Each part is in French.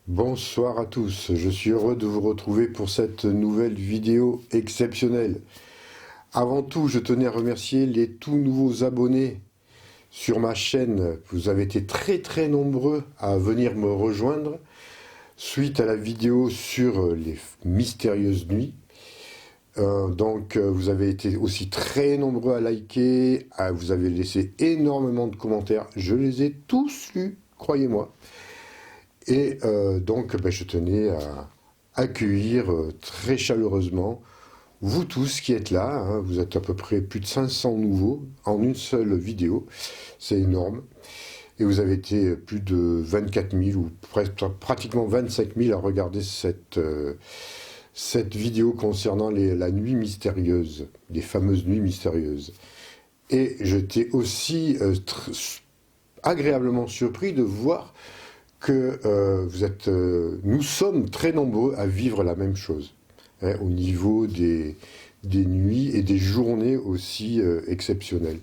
Bonsoir à tous, je suis heureux de vous retrouver pour cette nouvelle vidéo exceptionnelle. Avant tout, je tenais à remercier les tout nouveaux abonnés sur ma chaîne. Vous avez été très nombreux à venir me rejoindre suite à la vidéo sur les mystérieuses nuits. Vous avez été aussi très nombreux à liker, vous avez laissé énormément de commentaires. Je les ai tous lus, croyez-moi. Je tenais à accueillir très chaleureusement vous tous qui êtes là. Vous êtes à peu près plus de 500 nouveaux en une seule vidéo. C'est énorme. Et vous avez été plus de 24 000 ou pratiquement 25 000 à regarder cette vidéo concernant la nuit mystérieuse, les fameuses nuits mystérieuses. Et j'étais aussi agréablement surpris de voir que nous sommes très nombreux à vivre la même chose, au niveau des nuits et des journées aussi exceptionnelles.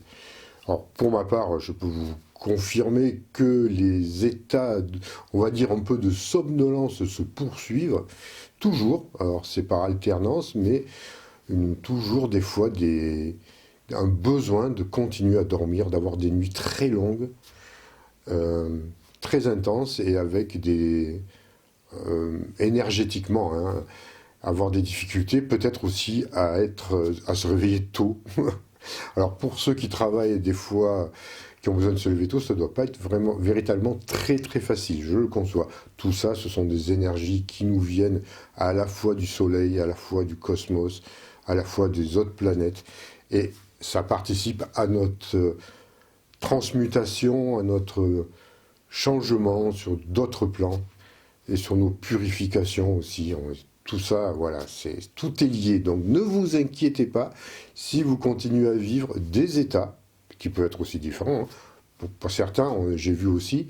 Alors, pour ma part, je peux vous confirmer que les états, on va dire un peu de somnolence se poursuivent, toujours, alors c'est par alternance, mais toujours des fois un besoin de continuer à dormir, d'avoir des nuits très longues, très intenses et avec énergétiquement, avoir des difficultés, peut-être aussi à se réveiller tôt. Alors pour ceux qui travaillent des fois, qui ont besoin de se lever tôt, ça ne doit pas être véritablement très facile, je le conçois. Tout ça, ce sont des énergies qui nous viennent à la fois du soleil, à la fois du cosmos, à la fois des autres planètes, et ça participe à notre transmutation, à notre changement sur d'autres plans, et sur nos purifications aussi. Tout ça, voilà, tout est lié. Donc ne vous inquiétez pas si vous continuez à vivre des états, qui peuvent être aussi différents. Pour certains, j'ai vu aussi,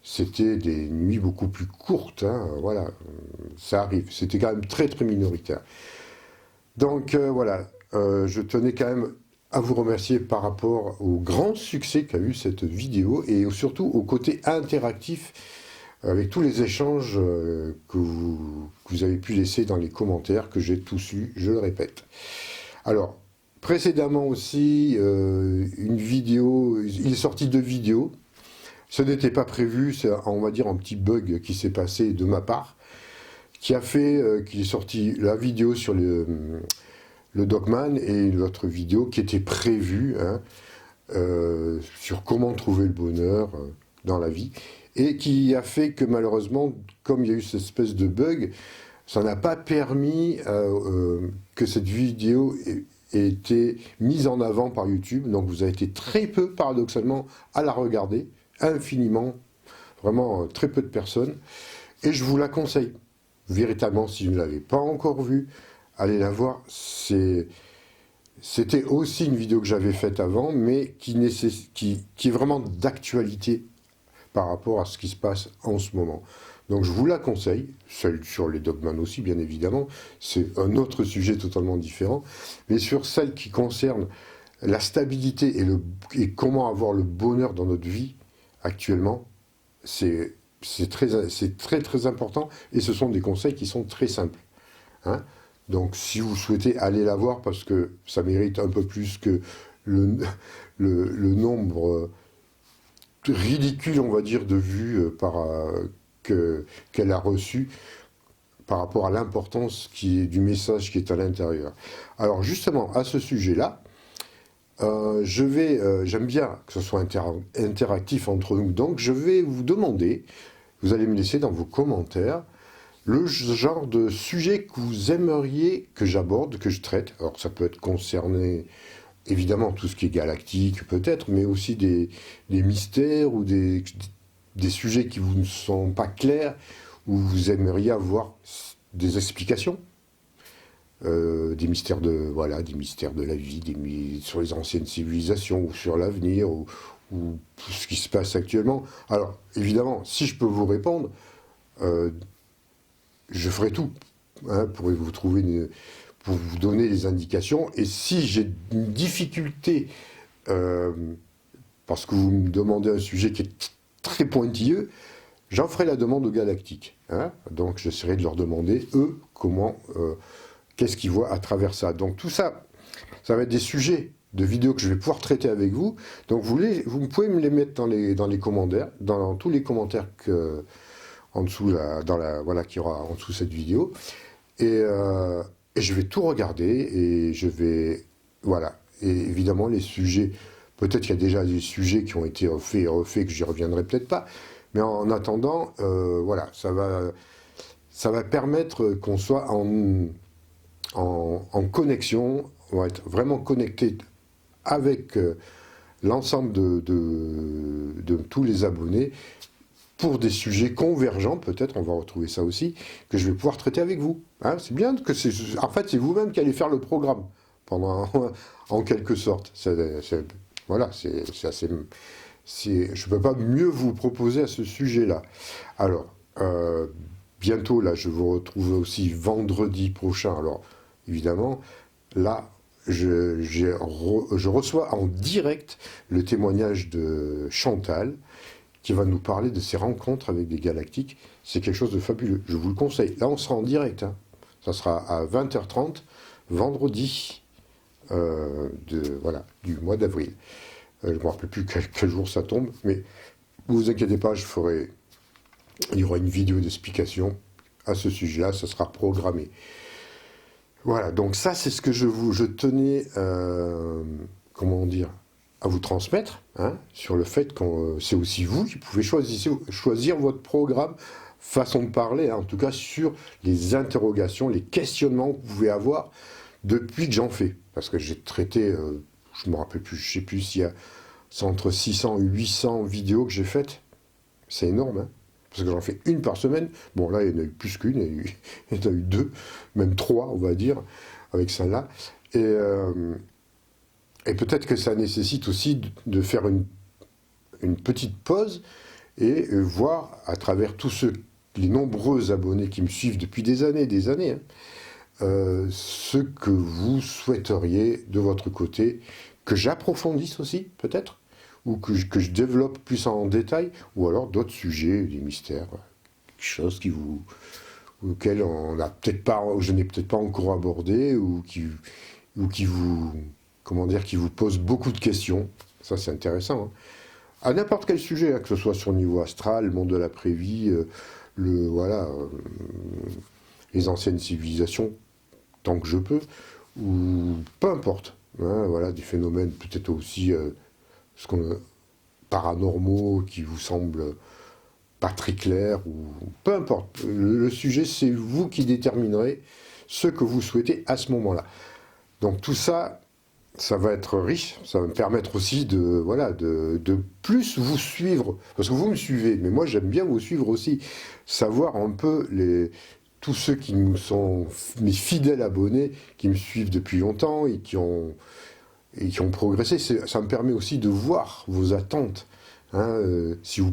c'était des nuits beaucoup plus courtes. Voilà, ça arrive. C'était quand même très minoritaire. Donc voilà, je tenais quand même à vous remercier par rapport au grand succès qu'a eu cette vidéo et surtout au côté interactif avec tous les échanges que vous avez pu laisser dans les commentaires, que j'ai tous lus, je le répète. Alors, précédemment aussi, une vidéo, il est sorti 2 vidéos. Ce n'était pas prévu, c'est, on va dire, un petit bug qui s'est passé de ma part, qui a fait qu'il est sorti la vidéo sur le Dogman et l'autre vidéo qui était prévue sur comment trouver le bonheur dans la vie, et qui a fait que malheureusement, comme il y a eu cette espèce de bug, ça n'a pas permis que cette vidéo ait été mise en avant par YouTube. Donc vous avez été très peu, paradoxalement, à la regarder, infiniment, vraiment très peu de personnes, et je vous la conseille. Véritablement, si vous ne l'avez pas encore vue, allez la voir. C'était aussi une vidéo que j'avais faite avant, mais qui est vraiment d'actualité par rapport à ce qui se passe en ce moment. Donc je vous la conseille, celle sur les Dogman aussi bien évidemment, c'est un autre sujet totalement différent, mais sur celle qui concerne la stabilité et comment avoir le bonheur dans notre vie actuellement, c'est très important, et ce sont des conseils qui sont très simples. Donc si vous souhaitez aller la voir, parce que ça mérite un peu plus que le nombre ridicule, on va dire, de vues qu'elle a reçu par rapport à l'importance du message qui est à l'intérieur. Alors justement, à ce sujet-là, j'aime bien que ce soit interactif entre nous, donc je vais vous demander, vous allez me laisser dans vos commentaires, le genre de sujet que vous aimeriez que j'aborde, que je traite. Alors ça peut être concerné, évidemment, tout ce qui est galactique peut-être, mais aussi des mystères ou des sujets qui vous ne sont pas clairs, où vous aimeriez avoir des explications. Des mystères de la vie, sur les anciennes civilisations, ou sur l'avenir, ou tout ce qui se passe actuellement. Alors, évidemment, si je peux vous répondre, je ferai tout pour pour vous donner les indications. Et si j'ai une difficulté, parce que vous me demandez un sujet qui est très pointilleux, j'en ferai la demande aux galactiques. Hein. Donc j'essaierai de leur demander, eux, qu'est-ce qu'ils voient à travers ça. Donc tout ça, ça va être des sujets de vidéos que je vais pouvoir traiter avec vous. Donc vous pouvez me les mettre dans les commentaires, dans tous les commentaires en dessous, voilà, qu'il y aura en dessous cette vidéo. Et je vais tout regarder et je vais... Voilà. Et évidemment, les sujets... Peut-être qu'il y a déjà des sujets qui ont été faits et refaits, que j'y reviendrai peut-être pas. Mais en attendant, voilà, ça va permettre qu'on soit en connexion, on va être vraiment connecté avec l'ensemble de tous les abonnés pour des sujets convergents, peut-être, on va retrouver ça aussi, que je vais pouvoir traiter avec vous. Hein, c'est bien que en fait, c'est vous-même qui allez faire le programme, en quelque sorte. Voilà, c'est assez... je ne peux pas mieux vous proposer à ce sujet-là. Alors, bientôt, là, je vous retrouve aussi vendredi prochain. Alors, évidemment, là, je reçois en direct le témoignage de Chantal, qui va nous parler de ses rencontres avec des galactiques. C'est quelque chose de fabuleux, je vous le conseille. Là, on sera en direct, hein. Ça sera à 20h30, vendredi, voilà, du mois d'avril. Je ne me rappelle plus quel jour ça tombe, mais ne vous inquiétez pas, il y aura une vidéo d'explication à ce sujet-là, ça sera programmé. Voilà, donc ça, c'est ce que je tenais, comment dire, à vous transmettre, hein, sur le fait que c'est aussi vous qui pouvez choisir votre programme, façon de parler, hein, en tout cas sur les interrogations, les questionnements que vous pouvez avoir depuis que j'en fais. Parce que j'ai traité, je ne me rappelle plus, je ne sais plus s'il y a entre 600 et 800 vidéos que j'ai faites. C'est énorme, hein, parce que j'en fais une par semaine. Bon, là, il y en a eu plus qu'une, il y en a eu deux, même trois, on va dire, avec celle-là. Et peut-être que ça nécessite aussi de faire une petite pause et voir à travers tous les nombreux abonnés qui me suivent depuis des années, hein, ce que vous souhaiteriez de votre côté, que j'approfondisse aussi, peut-être, ou que je développe plus en détail, ou alors d'autres sujets, des mystères, quelque chose auquel je n'ai peut-être pas encore abordé, ou qui vous... Comment dire, qui vous pose beaucoup de questions. Ça, c'est intéressant. Hein. À n'importe quel sujet, hein, que ce soit sur le niveau astral, le monde de l'après-vie, les anciennes civilisations, tant que je peux, ou peu importe. Hein, voilà, des phénomènes peut-être aussi paranormaux qui vous semblent pas très clairs, ou peu importe. Le sujet, c'est vous qui déterminerez ce que vous souhaitez à ce moment-là. Donc tout ça... Ça va être riche, ça va me permettre aussi de plus vous suivre, parce que vous me suivez, mais moi j'aime bien vous suivre aussi, savoir un peu tous ceux qui nous sont mes fidèles abonnés, qui me suivent depuis longtemps et qui ont progressé. Ça me permet aussi de voir vos attentes, hein, si vous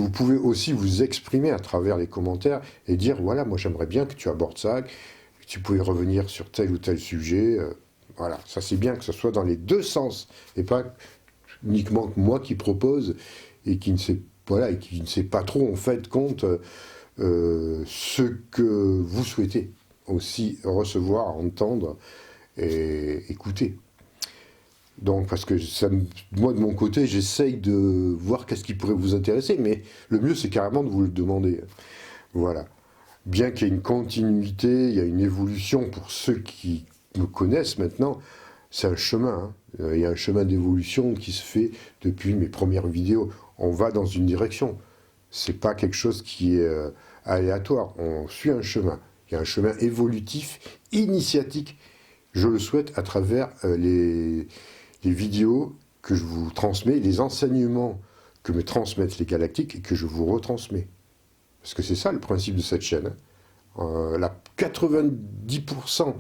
pouvez aussi vous exprimer à travers les commentaires et dire, voilà, moi j'aimerais bien que tu abordes ça, tu pouvais revenir sur tel ou tel sujet, voilà, ça c'est bien que ce soit dans les deux sens, et pas uniquement moi qui propose, et qui ne sait pas trop en fait compte ce que vous souhaitez aussi recevoir, entendre et écouter. Donc, parce que moi de mon côté, j'essaye de voir qu'est-ce qui pourrait vous intéresser, mais le mieux c'est carrément de vous le demander. Voilà. Bien qu'il y ait une continuité, il y a une évolution pour ceux qui me connaissent maintenant, c'est un chemin. Hein. Il y a un chemin d'évolution qui se fait depuis mes premières vidéos. On va dans une direction. C'est pas quelque chose qui est aléatoire. On suit un chemin. Il y a un chemin évolutif, initiatique. Je le souhaite à travers les vidéos que je vous transmets, les enseignements que me transmettent les galactiques et que je vous retransmets. Parce que c'est ça le principe de cette chaîne. Hein. 90%,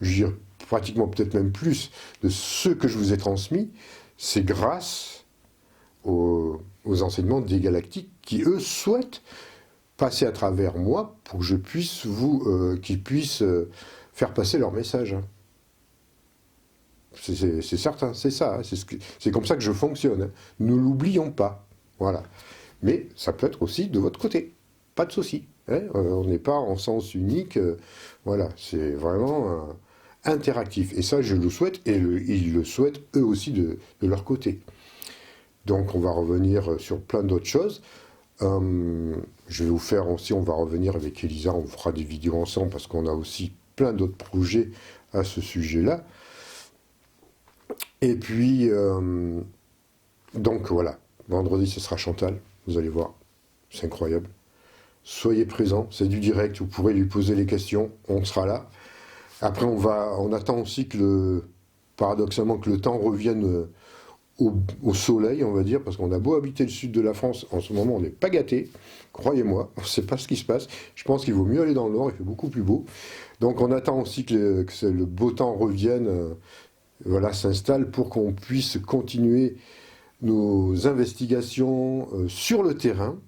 je dirais pratiquement peut-être même plus, de ce que je vous ai transmis, c'est grâce aux enseignements des galactiques qui, eux, souhaitent passer à travers moi pour que je puisse qu'ils puissent faire passer leur message. Hein. C'est certain, c'est ça. Hein. C'est comme ça que je fonctionne. Hein. Ne l'oublions pas. Voilà. Mais ça peut être aussi de votre côté. Pas de souci. Hein. On n'est pas en sens unique. Voilà, c'est vraiment interactif. Et ça, je le souhaite, et ils le souhaitent eux aussi de leur côté. Donc on va revenir sur plein d'autres choses. Je vais vous faire aussi, on va revenir avec Elisa, on fera des vidéos ensemble parce qu'on a aussi plein d'autres projets à ce sujet-là. Et puis, donc voilà, vendredi ce sera Chantal, vous allez voir, c'est incroyable. Soyez présents, c'est du direct, vous pourrez lui poser les questions, on sera là. Après on attend aussi paradoxalement que le temps revienne au soleil, on va dire, parce qu'on a beau habiter le sud de la France, en ce moment on n'est pas gâté, croyez-moi, on ne sait pas ce qui se passe. Je pense qu'il vaut mieux aller dans le nord, il fait beaucoup plus beau. Donc on attend aussi que le beau temps revienne, voilà, s'installe pour qu'on puisse continuer nos investigations sur le terrain.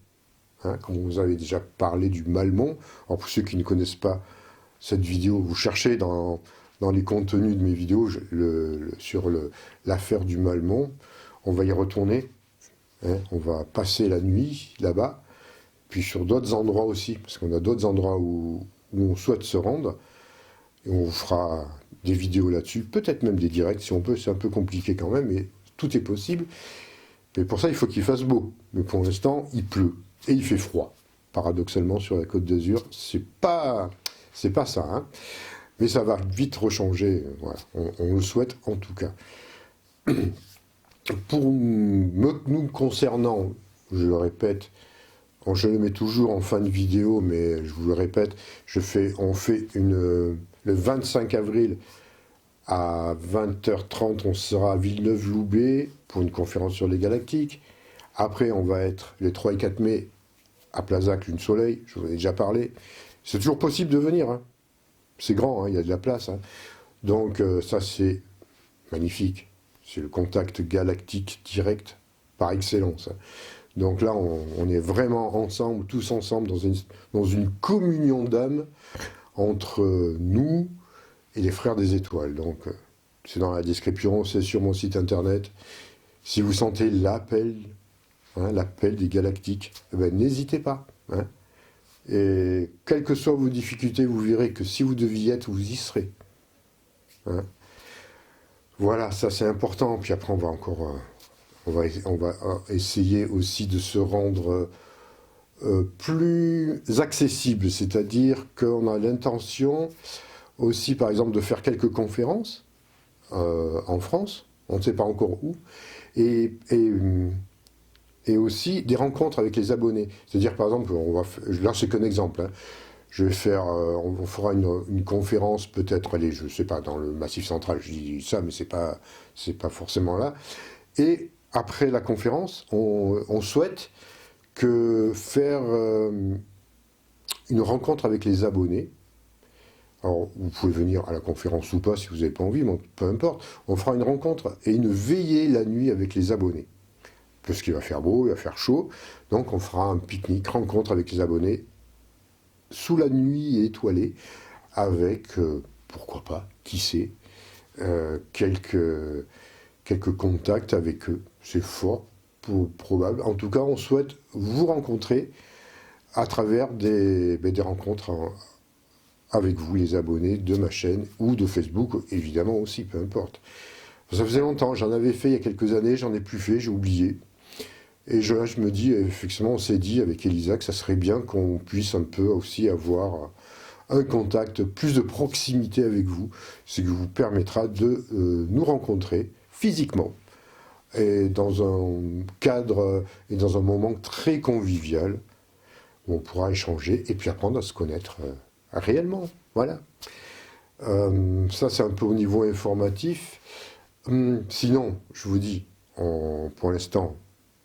Hein, comme vous avez déjà parlé du Malmont. Alors pour ceux qui ne connaissent pas cette vidéo, vous cherchez dans les contenus de mes vidéos sur l'affaire du Malmont. On va y retourner. Hein, on va passer la nuit là-bas. Puis sur d'autres endroits aussi, parce qu'on a d'autres endroits où on souhaite se rendre. Et on vous fera des vidéos là-dessus, peut-être même des directs si on peut. C'est un peu compliqué quand même, mais tout est possible. Mais pour ça, il faut qu'il fasse beau. Mais pour l'instant, il pleut. Et il fait froid. Paradoxalement, sur la Côte d'Azur, c'est pas ça. Hein. Mais ça va vite rechanger. Voilà. On le souhaite en tout cas. Pour nous concernant, je le répète, je le mets toujours en fin de vidéo, mais je vous le répète, on fait le 25 avril à 20h30, on sera à Villeneuve-Loubet pour une conférence sur les galactiques. Après, on va être les 3 et 4 mai à Plazac, Lune Soleil, je vous en ai déjà parlé. C'est toujours possible de venir, hein. C'est grand, hein, il y a de la place. Hein. Donc ça, c'est magnifique. C'est le contact galactique direct par excellence. Hein. Donc là, on est vraiment ensemble, tous ensemble, dans une communion d'âme entre nous et les Frères des Étoiles. Donc c'est dans la description, c'est sur mon site internet. Si vous sentez l'appel, hein, l'appel des galactiques, eh ben, n'hésitez pas. Hein. Et quelles que soient vos difficultés, vous verrez que si vous deviez être, vous y serez. Hein. Voilà, ça c'est important. Puis après, on va essayer aussi de se rendre plus accessible. C'est-à-dire qu'on a l'intention aussi, par exemple, de faire quelques conférences en France. On ne sait pas encore où. Et aussi des rencontres avec les abonnés. C'est-à-dire, par exemple, là c'est qu'un exemple, hein. Je vais faire, on fera une conférence peut-être, allez, je ne sais pas, dans le Massif Central, je dis ça, mais c'est pas forcément là. Et après la conférence, on souhaite faire une rencontre avec les abonnés. Alors, vous pouvez venir à la conférence ou pas si vous n'avez pas envie, mais peu importe. On fera une rencontre et une veillée la nuit avec les abonnés. Parce qu'il va faire beau, il va faire chaud. Donc on fera un pique-nique, rencontre avec les abonnés, sous la nuit étoilée, avec, pourquoi pas, qui sait, quelques contacts avec eux. C'est fort probable. En tout cas, on souhaite vous rencontrer à travers des rencontres avec vous, les abonnés de ma chaîne, ou de Facebook, évidemment aussi, peu importe. Ça faisait longtemps, j'en avais fait il y a quelques années, j'en ai plus fait, j'ai oublié. Et là, je me dis, effectivement, on s'est dit avec Elisa que ça serait bien qu'on puisse un peu aussi avoir un contact, plus de proximité avec vous, ce qui vous permettra de nous rencontrer physiquement, et dans un cadre et dans un moment très convivial, où on pourra échanger et puis apprendre à se connaître réellement. Voilà. Ça, c'est un peu au niveau informatif. Sinon, je vous dis, pour l'instant,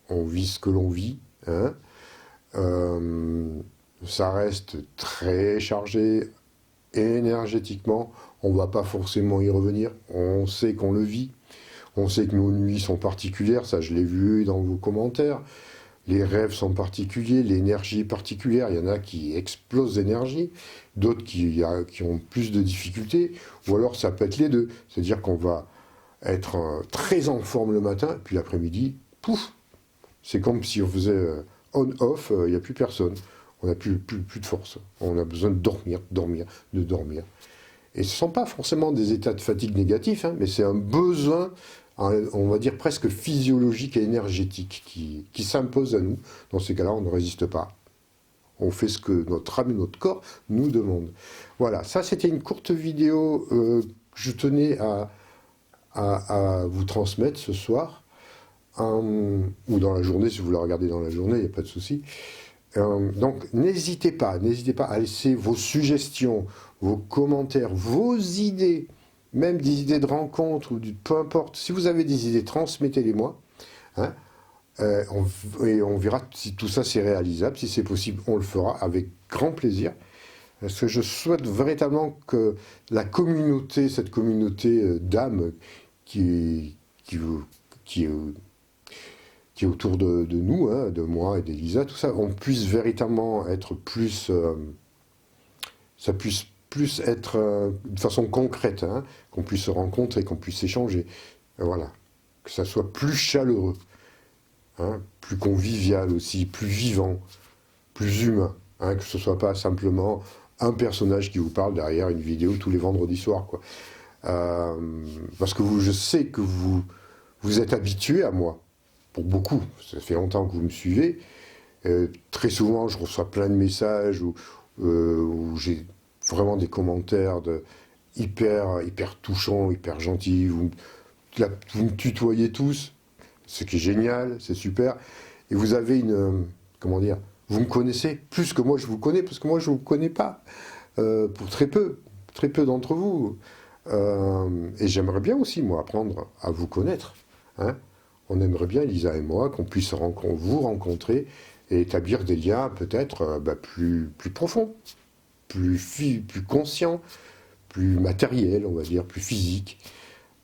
on vit ce que l'on vit. Hein. Ça reste très chargé énergétiquement. On ne va pas forcément y revenir. On sait qu'on le vit. On sait que nos nuits sont particulières. Ça, je l'ai vu dans vos commentaires. Les rêves sont particuliers, l'énergie est particulière. Il y en a qui explosent d'énergie, d'autres qui ont plus de difficultés. Ou alors, ça peut être les deux. C'est-à-dire qu'on va être très en forme le matin, puis l'après-midi, pouf, c'est comme si on faisait on-off, il n'y a plus personne. On n'a plus de force. On a besoin de dormir, de dormir. Et ce ne sont pas forcément des états de fatigue négatifs, hein, mais c'est un besoin, on va dire presque physiologique et énergétique qui s'impose à nous. Dans ces cas-là, on ne résiste pas. On fait ce que notre âme et notre corps nous demandent. Voilà, ça c'était une courte vidéo que je tenais à vous transmettre ce soir, ou dans la journée, si vous la regardez dans la journée, il n'y a pas de souci. Donc n'hésitez pas à laisser vos suggestions, vos commentaires, vos idées, même des idées de rencontres, ou peu importe. Si vous avez des idées, transmettez-les-moi. Hein. Et on verra si tout ça c'est réalisable. Si c'est possible, on le fera avec grand plaisir. Parce que je souhaite véritablement que la communauté, cette communauté d'âmes qui est autour de nous, hein, de moi et d'Elisa, tout ça, on puisse véritablement être plus... ça puisse plus être de façon concrète, hein, qu'on puisse se rencontrer, qu'on puisse échanger. Voilà. Que ça soit plus chaleureux, hein, plus convivial aussi, plus vivant, plus humain. Hein, que ce ne soit pas simplement un personnage qui vous parle derrière une vidéo tous les vendredis soirs, quoi. Parce que je sais que vous êtes habitués à moi. Pour beaucoup, ça fait longtemps que vous me suivez. Très souvent, je reçois plein de messages où j'ai vraiment des commentaires hyper touchants, hyper gentils. Vous me tutoyez tous, ce qui est génial, c'est super. Et vous avez comment dire, vous me connaissez plus que moi je vous connais, parce que moi je ne vous connais pas, pour très peu d'entre vous. Et j'aimerais bien aussi, moi, apprendre à vous connaître. Hein. On aimerait bien, Elisa et moi, qu'on puisse vous rencontrer et établir des liens peut-être plus profonds, plus conscients, plus matériels, on va dire, plus physiques.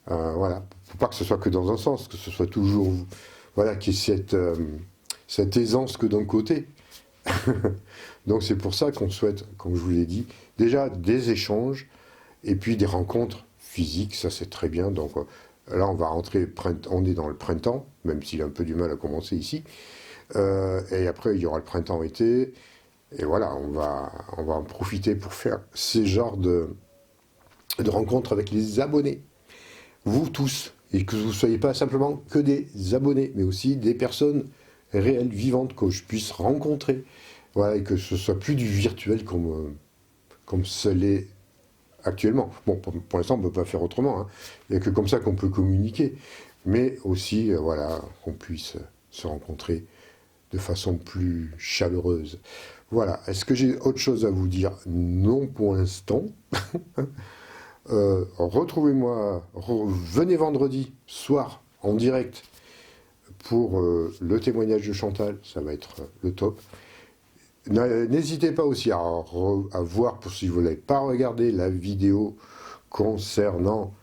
Voilà. Faut pas que ce soit que dans un sens, que ce soit toujours, voilà, qu'il y ait cette aisance que d'un côté. Donc c'est pour ça qu'on souhaite, comme je vous l'ai dit, déjà des échanges et puis des rencontres physiques, ça c'est très bien. Donc là on va rentrer, on est dans le printemps, même s'il a un peu du mal à commencer ici. Et après il y aura le printemps-été. Et voilà, on va en profiter pour faire ces genres de rencontres avec les abonnés. Vous tous, et que vous ne soyez pas simplement que des abonnés, mais aussi des personnes réelles, vivantes, que je puisse rencontrer. Voilà, et que ce soit plus du virtuel comme ce l'est actuellement. Bon, pour l'instant, on ne peut pas faire autrement. Hein. Il n'y a que comme ça qu'on peut communiquer. Mais aussi, voilà, qu'on puisse se rencontrer de façon plus chaleureuse. Voilà. Est-ce que j'ai autre chose à vous dire? Non, pour l'instant. Retrouvez-moi, venez vendredi soir en direct pour le témoignage de Chantal, ça va être le top. N'hésitez pas aussi à voir, pour si vous n'avez pas regardé la vidéo concernant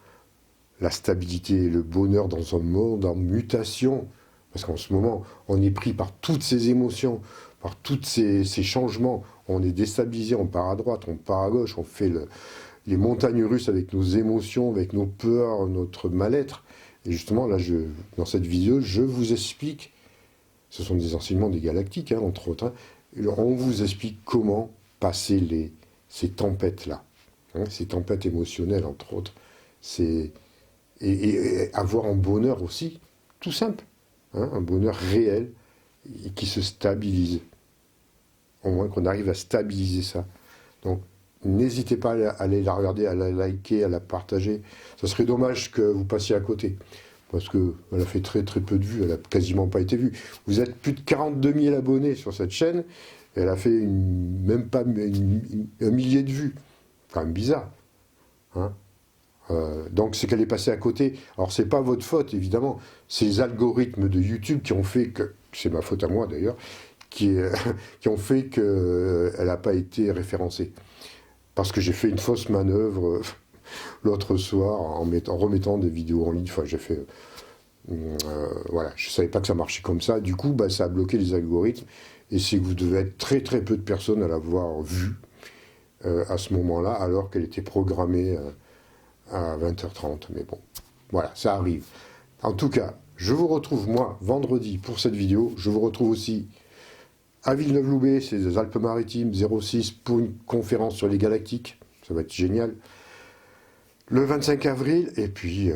la stabilité et le bonheur dans un monde en mutation, parce qu'en ce moment, on est pris par toutes ces émotions, par tous ces changements, on est déstabilisé, on part à droite, on part à gauche, on fait les montagnes russes avec nos émotions, avec nos peurs, notre mal-être. Et justement, là, dans cette vidéo, je vous explique, ce sont des enseignements des galactiques, hein, entre autres, hein, on vous explique comment passer ces tempêtes-là, hein, ces tempêtes émotionnelles, entre autres, et avoir un bonheur aussi, tout simple, hein, un bonheur réel, et qui se stabilise. Au moins qu'on arrive à stabiliser ça. Donc, n'hésitez pas à aller la regarder, à la liker, à la partager. Ça serait dommage que vous passiez à côté. Parce qu'elle a fait très peu de vues, elle n'a quasiment pas été vue. Vous êtes plus de 42 000 abonnés sur cette chaîne, et elle a fait même pas un millier de vues. Quand même bizarre. Hein. Donc c'est qu'elle est passée à côté. Alors c'est pas votre faute, évidemment. C'est les algorithmes de YouTube qui ont fait que, c'est ma faute à moi d'ailleurs, qui ont fait qu'elle n'a pas été référencée. Parce que j'ai fait une fausse manœuvre l'autre soir en remettant des vidéos en ligne. Enfin, j'ai fait... voilà, je ne savais pas que ça marchait comme ça. Du coup, ça a bloqué les algorithmes. Et c'est que vous devez être très peu de personnes à l'avoir vue à ce moment-là, alors qu'elle était programmée à 20h30. Mais bon, voilà, ça arrive. En tout cas, je vous retrouve, moi, vendredi pour cette vidéo. Je vous retrouve aussi À Villeneuve-Loubet, c'est les Alpes-Maritimes, 06 pour une conférence sur les galactiques. Ça va être génial. Le 25 avril, et puis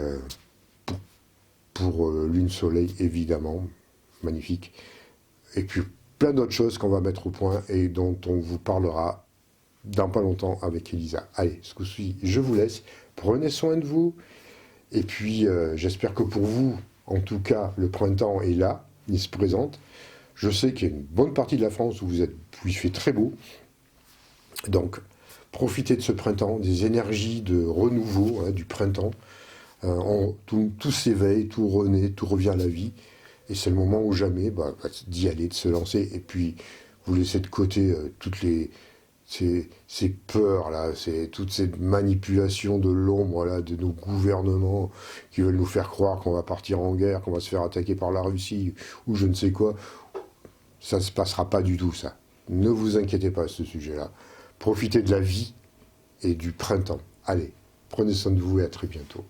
pour Lune Soleil, évidemment, magnifique. Et puis plein d'autres choses qu'on va mettre au point et dont on vous parlera dans pas longtemps avec Elisa. Allez, ce coup-ci, je vous laisse. Prenez soin de vous. Et puis, j'espère que pour vous, en tout cas, le printemps est là, il se présente. Je sais qu'il y a une bonne partie de la France où où il fait très beau. Donc, profitez de ce printemps, des énergies de renouveau du printemps. Tout s'éveille, tout renaît, tout revient à la vie. Et c'est le moment ou jamais d'y aller, de se lancer. Et puis, vous laissez de côté toutes ces peurs, là, toutes ces manipulations de l'ombre là, de nos gouvernements qui veulent nous faire croire qu'on va partir en guerre, qu'on va se faire attaquer par la Russie ou je ne sais quoi. Ça ne se passera pas du tout, ça. Ne vous inquiétez pas à ce sujet-là. Profitez de la vie et du printemps. Allez, prenez soin de vous et à très bientôt.